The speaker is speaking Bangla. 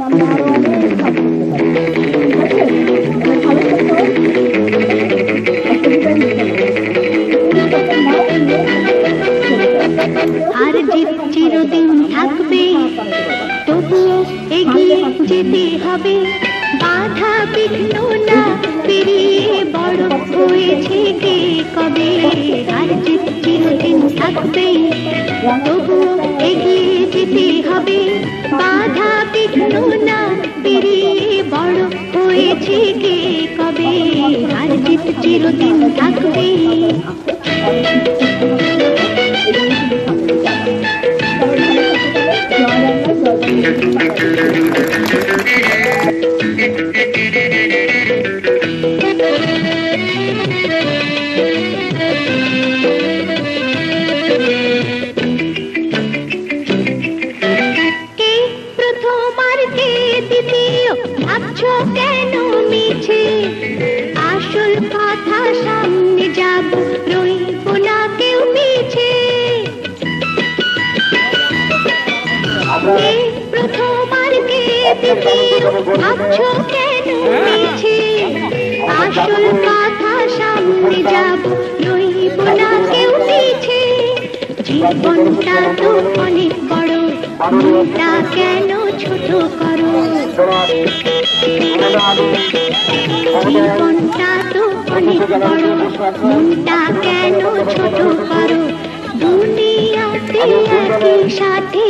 আমরা আরো অনেক ভালো করতে পারি। ঠিক আছে, হার জিত চিরদিন থাকবে, তবুও এগিয়ে যেতে হবে। বাধা বিঘ্ন না পেরিয়ে বড় হয়েছে কে কবে। হার জিত চিরদিন থাকবে, তবুও এগিয়ে যেতে হবে। বাধা বিঘ্ন না পেরিয়ে বড় হয়েছে কে কবে। হার জিত চিরদিন থাকবে। ভাবছো কেন মিছে, আসল কথা সামনে যাব, রইব না কেউ পিছে। প্রথম আর কে দ্বিতীয়, ভাবছো কেন মিছে, আসল কথা সামনে যাব, রইব না কেউ পিছে। জীবনটা তো অনেক বড়, মনটা কেন ছোট করো। জীবনটা তো অনেক বড়, মনটা কেন ছোট করো। দুনিয়াতে একই সাথে